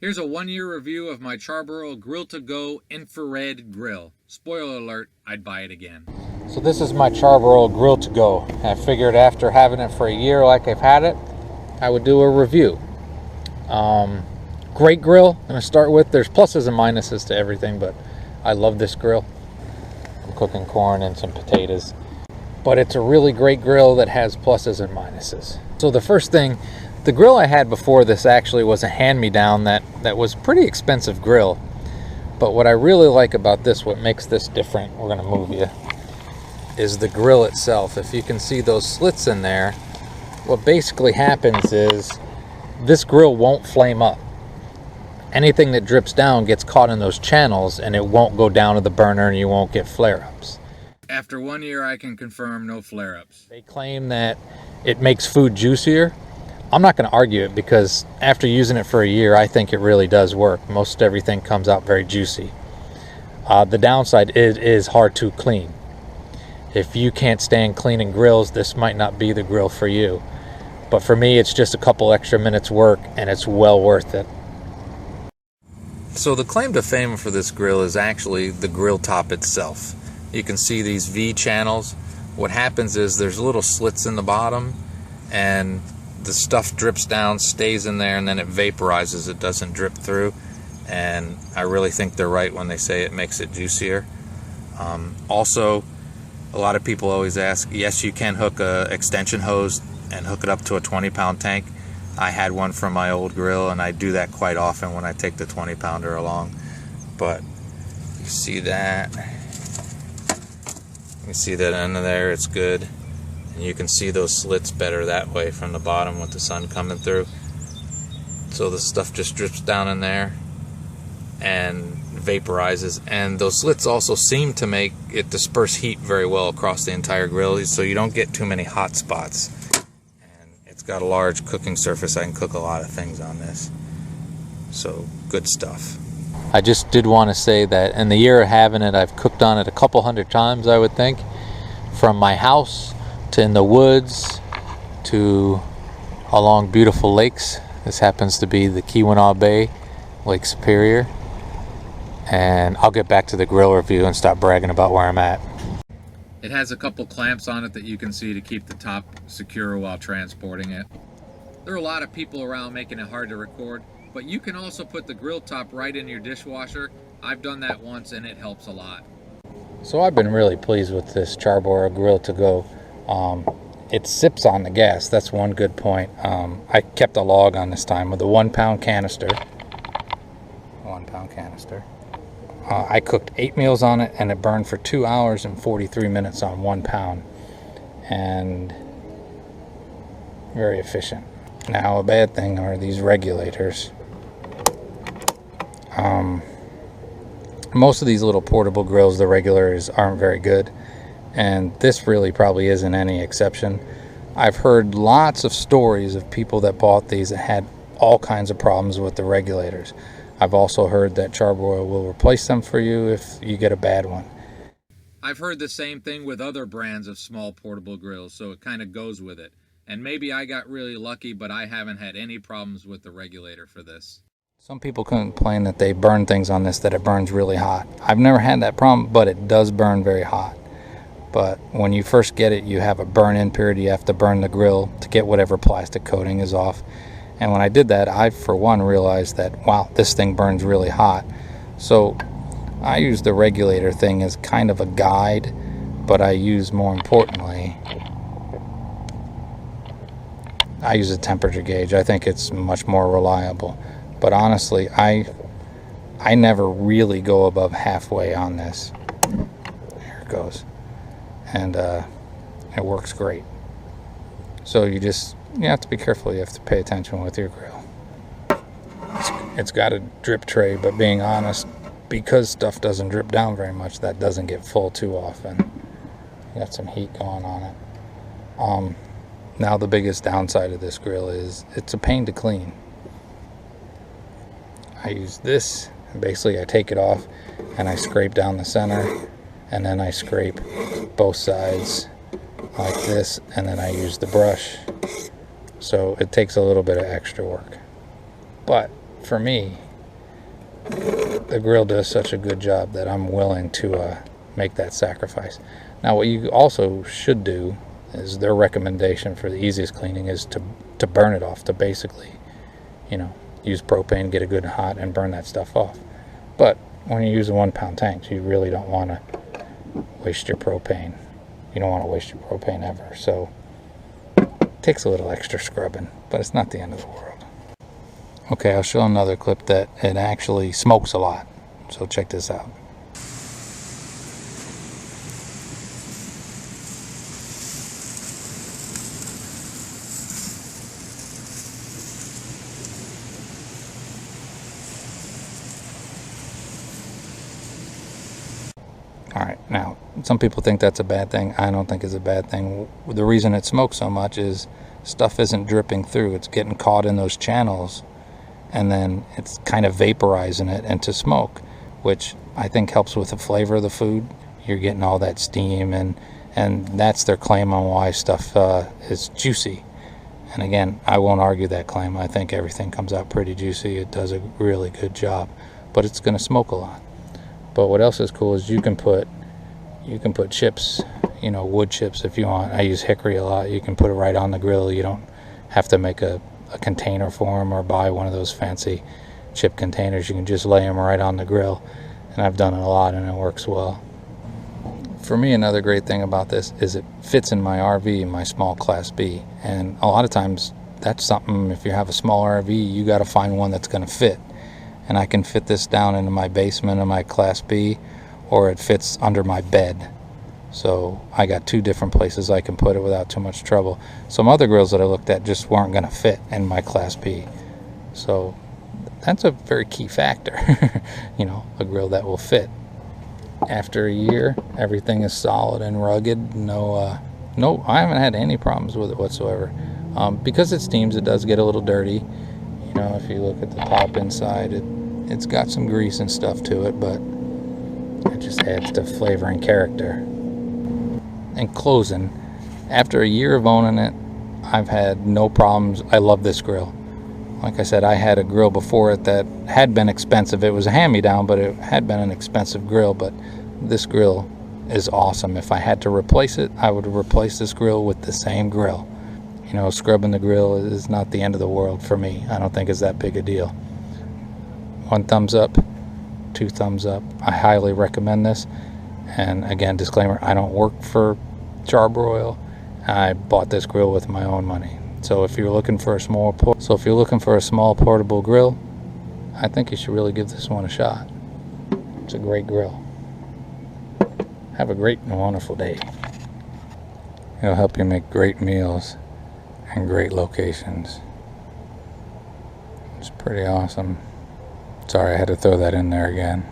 Here's a 1-year review of my Charbroil Grill2Go infrared grill. Spoiler alert, I'd buy it again. So this is my Charbroil Grill2Go. I figured after having it for a year like I've had it, I would do a review. Great grill, I'm gonna start with. There's pluses and minuses to everything, but I love this grill. I'm cooking corn and some potatoes. But it's a really great grill that has pluses and minuses. So the first thing, the grill I had before this actually was a hand-me-down that was pretty expensive grill. But what I really like about this, what makes this different, we're gonna move you, is the grill itself. If you can see those slits in there, what basically happens is this grill won't flame up. Anything that drips down gets caught in those channels and it won't go down to the burner and you won't get flare-ups. After 1 year, I can confirm no flare-ups. They claim that it makes food juicier. I'm not going to argue it because after using it for a year, I think it really does work. Most everything comes out very juicy. The downside is hard to clean. If you can't stand cleaning grills, this might not be the grill for you. But for me, it's just a couple extra minutes work and it's well worth it. So the claim to fame for this grill is actually the grill top itself. You can see these V channels. What happens is there's little slits in the bottom and the stuff drips down, stays in there, and then it vaporizes. It doesn't drip through. And I really think they're right when they say it makes it juicier. Also, a lot of people always ask, yes, you can hook a extension hose and hook it up to a 20-pound tank. I had one from my old grill, and I do that quite often when I take the 20-pounder along. But you see that. You can see that under there, it's good. And you can see those slits better that way from the bottom with the sun coming through. So the stuff just drips down in there and vaporizes. And those slits also seem to make it disperse heat very well across the entire grill, so you don't get too many hot spots. And it's got a large cooking surface. I can cook a lot of things on this. So good stuff. I just did want to say that in the year of having it, I've cooked on it a couple hundred times, I would think. From my house to in the woods to along beautiful lakes. This happens to be the Keweenaw Bay, Lake Superior. And I'll get back to the grill review and stop bragging about where I'm at. It has a couple clamps on it that you can see to keep the top secure while transporting it. There are a lot of people around making it hard to record, but you can also put the grill top right in your dishwasher. I've done that once and it helps a lot. So I've been really pleased with this Charbroil Grill2Go. It sips on the gas. That's one good point. I kept a log on this time with a 1-pound canister. 1-pound canister. I cooked 8 meals on it and it burned for 2 hours and 43 minutes on 1 pound. And very efficient. Now a bad thing are these regulators. Most of these little portable grills, the regulators aren't very good, and this really probably isn't any exception. I've heard lots of stories of people that bought these that had all kinds of problems with the regulators. I've also heard that Charbroil will replace them for you if you get a bad one. I've heard the same thing with other brands of small portable grills, so it kind of goes with it. And maybe I got really lucky, but I haven't had any problems with the regulator for this. Some people complain that they burn things on this, that it burns really hot. I've never had that problem, but it does burn very hot. But when you first get it, you have a burn-in period. You have to burn the grill to get whatever plastic coating is off. And when I did that, I, for one, realized that, wow, this thing burns really hot. So I use the regulator thing as kind of a guide, but I use, more importantly, I use a temperature gauge. I think it's much more reliable. But honestly, I never really go above halfway on this. There it goes. And it works great. So you have to be careful. You have to pay attention with your grill. It's got a drip tray, but being honest, because stuff doesn't drip down very much, that doesn't get full too often. You got some heat going on it. Now the biggest downside of this grill is it's a pain to clean. I use this, and basically I take it off and I scrape down the center, and then I scrape both sides like this, and then I use the brush. So it takes a little bit of extra work. But for me, the grill does such a good job that I'm willing to make that sacrifice. Now, what you also should do is their recommendation for the easiest cleaning is to burn it off, to basically, use propane, get it good and hot, and burn that stuff off. But when you use a 1 pound tank, you really don't want to waste your propane. You don't want to waste your propane ever. So it takes a little extra scrubbing, but it's not the end of the world. Okay, I'll show another clip that it actually smokes a lot. So check this out. Alright, now, some people think that's a bad thing. I don't think it's a bad thing. The reason it smokes so much is stuff isn't dripping through. It's getting caught in those channels, and then it's kind of vaporizing it into smoke, which I think helps with the flavor of the food. You're getting all that steam, and that's their claim on why stuff is juicy. And again, I won't argue that claim. I think everything comes out pretty juicy. It does a really good job, but it's going to smoke a lot. But what else is cool is you can put chips, wood chips if you want. I use hickory a lot. You can put it right on the grill. You don't have to make a container for them or buy one of those fancy chip containers. You can just lay them right on the grill. And I've done it a lot, and it works well. For me, another great thing about this is it fits in my RV, my small Class B. And a lot of times that's something, if you have a small RV, you got to find one that's going to fit. And I can fit this down into my basement of my Class B, or it fits under my bed. So I got 2 different places I can put it without too much trouble. Some other grills that I looked at just weren't going to fit in my Class B. So that's a very key factor, a grill that will fit. After a year, everything is solid and rugged. No, I haven't had any problems with it whatsoever. Because it steams, it does get a little dirty. If you look at the top inside, it's got some grease and stuff to it, but it just adds to flavor and character. In closing, after a year of owning it, I've had no problems. I love this grill. Like I said, I had a grill before it that had been expensive. It was a hand-me-down, but it had been an expensive grill. But this grill is awesome. If I had to replace it, I would replace this grill with the same grill. Scrubbing the grill is not the end of the world for me. I don't think it's that big a deal. 1 thumbs up, 2 thumbs up. I highly recommend this. And again, disclaimer, I don't work for Charbroil. I bought this grill with my own money. So if you're looking for a small portable grill, I think you should really give this one a shot. It's a great grill. Have a great and wonderful day. It'll help you make great meals and great locations. It's pretty awesome. Sorry, I had to throw that in there again.